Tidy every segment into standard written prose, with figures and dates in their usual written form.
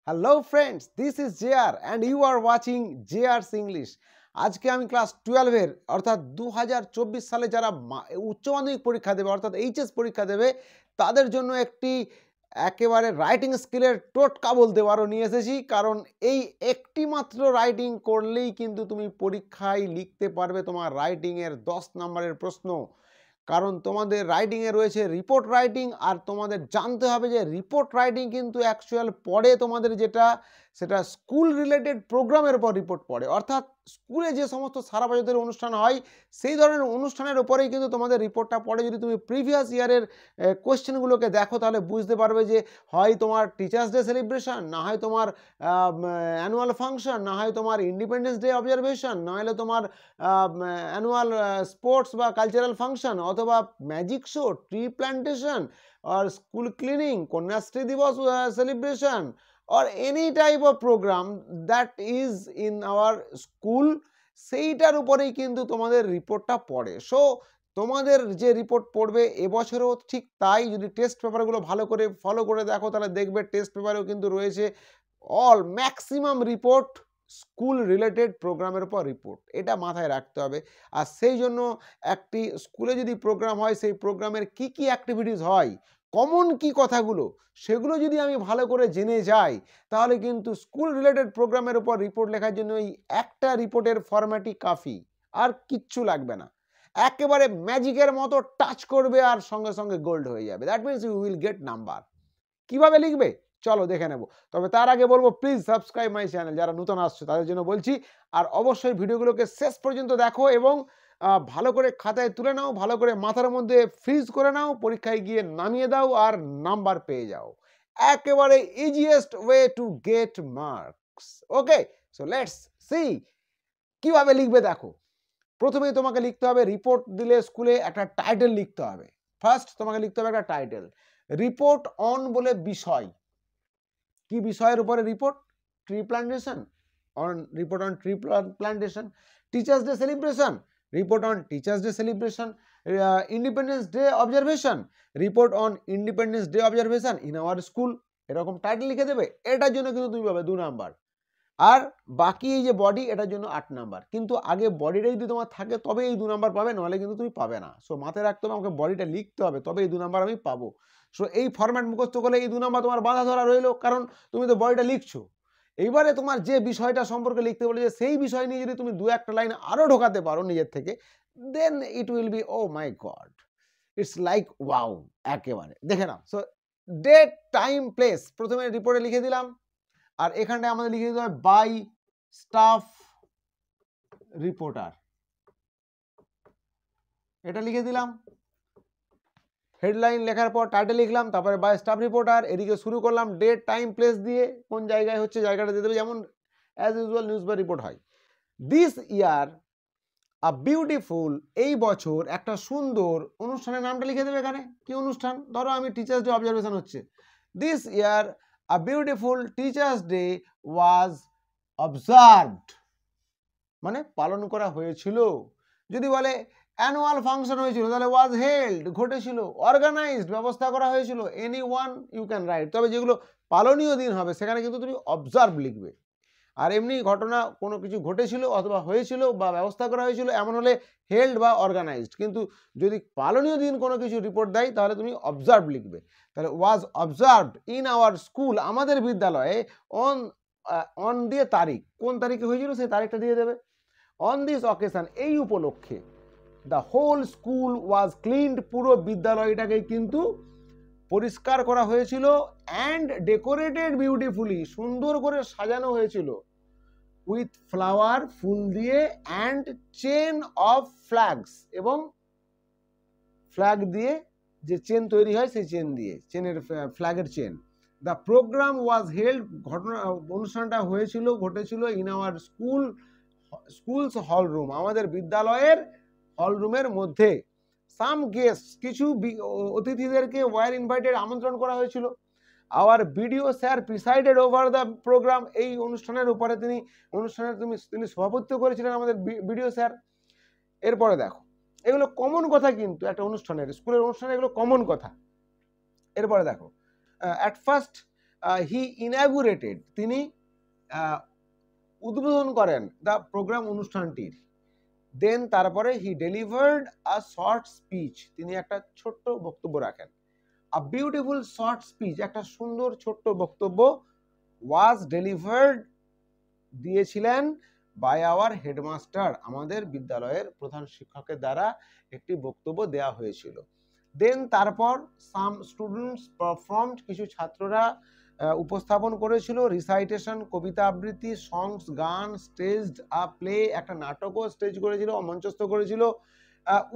Hello friends, this is JR and you are watching JR's English. আজকে আমি class 12 এর অর্থাৎ 2024 সালে যারা উচ্চ মাধ্যমিক পরীক্ষা দেবে অর্থাৎ এইচএস পরীক্ষা দেবে তাদের জন্য একটি একেবারে রাইটিং স্কিলের টোটকা বলতে পারো নিয়ে এসেছি। কারণ এই একটি মাত্র রাইটিং করলেই কিন্তু তুমি পরীক্ষায় লিখতে পারবে তোমার রাইটিং এর 10 নম্বরের প্রশ্ন। কারণ তোমাদের রাইটিং এ রয়েছে রিপোর্ট রাইটিং, আর তোমাদের জানতে হবে যে রিপোর্ট রাইটিং কিন্তু অ্যাকচুয়াল পড়ে তোমাদের যেটা সেটা স্কুল রিলেটেড প্রোগ্রামের উপর রিপোর্ট পড়ে, অর্থাৎ স্কুলে যে সমস্ত সারা বছরের অনুষ্ঠান হয় সেই ধরনের অনুষ্ঠানের উপরেই কিন্তু তোমাদের রিপোর্টটা পড়ে। যদি তুমি প্রিভিয়াস ইয়ারের কোয়েশ্চেনগুলোকে দেখো তাহলে বুঝতে পারবে যে হয় তোমার টিচার্স ডে সেলিব্রেশন, না হয় তোমার অ্যানুয়াল ফাংশন, না হয় তোমার ইন্ডিপেন্ডেন্স ডে অবজারভেশন, না হলে তোমার অ্যানুয়াল স্পোর্টস বা কালচারাল ফাংশন, অথবা ম্যাজিক শো, ট্রি প্ল্যান্টেশন, আর স্কুল ক্লিনিং, কন্যাশ্রী দিবস celebration, or any type of program that is in our school, সেইটার উপরেই কিন্তু তোমাদের রিপোর্টটা পড়ে। সো তোমাদের যে রিপোর্ট পড়বে এবছরও ঠিক তাই। যদি টেস্ট পেপারগুলো ভালো করে ফলো করে দেখো তাহলে দেখবে টেস্ট পেপারেও কিন্তু রয়েছে ম্যাক্সিমাম রিপোর্ট স্কুল রিলেটেড প্রোগ্রামের উপর রিপোর্ট। এটা মাথায় রাখতে হবে। আর সেই জন্য একটি স্কুলে যদি প্রোগ্রাম হয় সেই প্রোগ্রামের কি কি অ্যাক্টিভিটিস হয়, কমন কি কথাগুলো, সেগুলো যদি আমি ভালো করে জেনে যাই তাহলে কিন্তু স্কুল রিলেটেড প্রোগ্রামের উপর রিপোর্ট লেখার জন্য এই একটা রিপোর্টের ফরম্যাটই কাফি, আর কিচ্ছু লাগবে না। একেবারে ম্যাজিকের মতো টাচ করবে আর সঙ্গে সঙ্গে গোল্ড হয়ে যাবে। That means you will get number. কিভাবে লিখবে চলো দেখে নেব। তবে তার আগে বলবো প্লিজ সাবস্ক্রাইব মাই চ্যানেল। যারা নতুন আসছে তাদের জন্য বলছি, আর অবশ্যই ভিডিওগুলোকে শেষ পর্যন্ত দেখো এবং ভালো করে খাতায় তুলে নাও, ভালো করে মাথার মধ্যে ফ্রিজ করে নাও, পরীক্ষায় গিয়ে নামিয়ে দাও আর নাম্বার পেয়ে যাও। একেবারে easiest way to get marks. Okay, so let's see কিভাবে লিখবে। দেখো, প্রথমেই তোমাকে লিখতে হবে, রিপোর্ট দিলে স্কুলে একটা টাইটেল লিখতে হবে। ফার্স্ট তোমাকে লিখতে হবে একটা টাইটেল, রিপোর্ট অন বলে বিষয়। কি বিষয়ের উপরে report? Tree plantation, on report on tree plantation. Teachers day celebration, report on teachers day celebration. Independence day observation, report on independence day observation in our school. এরকম টাইটেল লিখে দেবে। এটার জন্য কিন্তু তুমি পাবে 2 নাম্বার। আর বাকি এই যে বডি, এটার জন্য 8 নাম্বার। কিন্তু আগে বডিটা যদি তোমার থাকে তবে এই 2 নাম্বার পাবে, নাহলে কিন্তু তুমি পাবে না। সো মাথায় রাখতে হবে আমাকে বডিটা লিখতে হবে, তবে এই 2 নাম্বার আমি পাবো। সো এই ফরম্যাট মুখস্থ করলে এই 2 নাম্বার তোমার বাধা ধরা রইলো, কারণ তুমি তো বডিটা লিখছো। এইবারে তোমার যে বিষয়টা সম্পর্কে লিখতে বলেছে সেই বিষয় নিয়ে যদি তুমি 2-1টা লাইন আরো ঢোকাতে পারো নিজের থেকে, then it will be oh my god, it's like wow. একেবারে দেখে নাও। সো ডেট, টাইম, প্লেস প্রথমে রিপোর্টে লিখে দিলাম, আর এখানটায় আমাদের লিখে দিতে হবে বাই স্টাফ রিপোর্টার। এটা লিখে দিলাম। হেডলাইন লেখার পর টাইটেল লিখলাম, তারপরে বাই স্টাফ রিপোর্টার। এদিকে শুরু করলাম ডেট, টাইম, প্লেস দিয়ে, কোন জায়গায় হচ্ছে জায়গাটা দিয়ে দেবে, যেমন অ্যাজ ইউজুয়াল নিউজ বা রিপোর্ট হয়। দিস ইয়ার আ বিউটিফুল, এই বছর একটা সুন্দর অনুষ্ঠানের নামটা লিখে দেবে। এখানে কি অনুষ্ঠান? ধরো আমি টিচার্স ডে অবজারভেশন হচ্ছে। This year a beautiful teachers day was observed, মানে পালন করা হয়েছিল। যদি বলে অ্যানুয়াল ফাংশন হয়েছিল তাহলে ওয়াজ হেল্ড, ঘটেছিল। অর্গানাইজড, ব্যবস্থা করা হয়েছিল। Any one you can write. তবে যেগুলো পালনীয় দিন হবে সেখানে কিন্তু তুমি অবজার্ভ লিখবে। আর এমনি ঘটনা কোনো কিছু ঘটেছিল অথবা হয়েছিল বা ব্যবস্থা করা হয়েছিল এমন হলে হেল্ড বা অর্গানাইজড। কিন্তু যদি পালনীয় দিন কোনো কিছু রিপোর্ট দেয় তাহলে তুমি অবজার্ভ লিখবে। তাহলে ওয়াজ অবজার্ভড ইন আওয়ার স্কুল, আমাদের বিদ্যালয়ে, অন দিয়ে তারিখ, কোন তারিখে হয়েছিল সেই তারিখটা দিয়ে দেবে। অন দিস অকেশন, এই উপলক্ষে, the whole school was cleaned, পুরো বিদ্যালয়টাকে কিন্তু পরিষ্কার করা হয়েছিল। অ্যান্ড ডেকোরেটেড বিউটিফুলি, সুন্দর করে সাজানো হয়েছিল। উইথ ফ্লাওয়ার, ফুল দিয়ে। অ্যান্ড চেন অফ ফ্ল্যাগস, এবং ফ্ল্যাগ দিয়ে, যে চেন তৈরি হয় সেই চেন দিয়ে, চেনের ফ্ল্যাগের chain. The program was held, অনুষ্ঠানটা হয়েছিল, ঘটেছিল in our schools hall room, আমাদের বিদ্যালয়ের হল রুমের মধ্যে। সাম গেস্ট, কিছু অতিথিদেরকে ওয়ার ইনভাইটেড, আমন্ত্রণ করা হয়েছিল। Our BDO sir presided over the programme, এই অনুষ্ঠানের উপরে তিনি সভাপতিত্ব করেছিলেন, আমাদের বিডিও স্যার। এরপরে দেখো, এগুলো কমন কথা, কিন্তু একটা অনুষ্ঠানের, স্কুলের অনুষ্ঠানে এগুলো কমন কথা। এরপরে দেখো, অ্যাট ফার্স্ট হি ইনাগুরেটেড, তিনি উদ্বোধন করেন দ্য প্রোগ্রাম অনুষ্ঠানটির। দেন তারপরে হি ডেলিভার্ড আ শর্ট স্পিচ, তিনি একটা ছোট্ট বক্তব্য রাখেন। আ বিউটিফুল শর্ট স্পিচ, একটা সুন্দর ছোট্ট বক্তব্য ওয়াজ ডেলিভার্ড, দিয়েছিলেন বাই আওয়ার হেডমাস্টার, আমাদের বিদ্যালয়ের প্রধান শিক্ষকের দ্বারা একটি বক্তব্য দেওয়া হয়েছিল। দেন তারপর সাম স্টুডেন্টস পারফর্মড, কিছু ছাত্ররা উপস্থাপন করেছিল, রিসাইটেশন, কবিতা আবৃত্তি, সংস, গান, স্টেজড আ প্লে, একটা নাটকও স্টেজ করেছিল, মঞ্চস্থ করেছিল।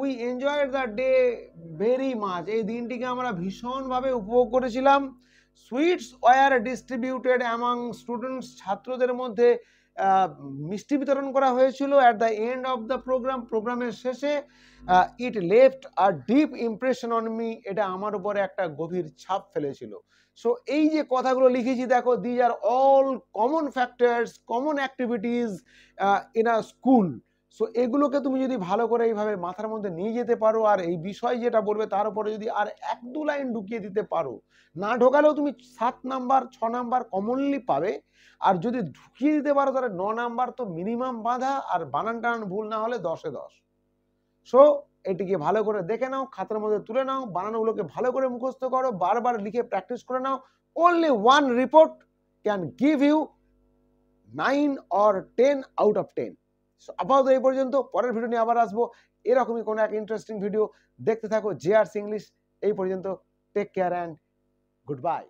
We enjoyed the day very much, এই দিনটিকে আমরা ভীষণভাবে উপভোগ করেছিলাম। Sweets were distributed among students, ছাত্রদের মধ্যে মিষ্টি বিতরণ করা হয়েছিল। At the end of the program, প্রোগ্রামের শেষে it left a deep impression on me, এটা আমার উপরে একটা গভীর ছাপ ফেলেছিল। সো এই যে কথাগুলো লিখেছি দেখো, these are all common factors, common activities in a school. So এগুলোকে তুমি যদি ভালো করে এইভাবে মাথার মধ্যে নিয়ে যেতে পারো, আর এই বিষয় যেটা বলবে তার উপরে যদি আর 1-2 লাইন ঢুকিয়ে দিতে পারো, না ঢোকালেও তুমি 7 নাম্বার 6 নাম্বার কমনলি পাবে। আর যদি ঢুকিয়ে দিতে পারো তাহলে 9 নাম্বার তো মিনিমাম বাঁধা, আর বানান টানান ভুল না হলে 10-এ 10। সো এটিকে ভালো করে দেখে নাও, খাতার মধ্যে তুলে নাও, বানানগুলোকে ভালো করে মুখস্থ করো, বারবার লিখে প্র্যাকটিস করে নাও। Only one report can give you 9 or 10 out of 10। So আপাতত এই পর্যন্ত, পরের ভিডিও নিয়ে আবার আসবো এরকমই কোনো এক ইন্টারেস্টিং ভিডিও। দেখতে থাকো জেআরস ইংলিশ। এই পর্যন্ত take care and good by.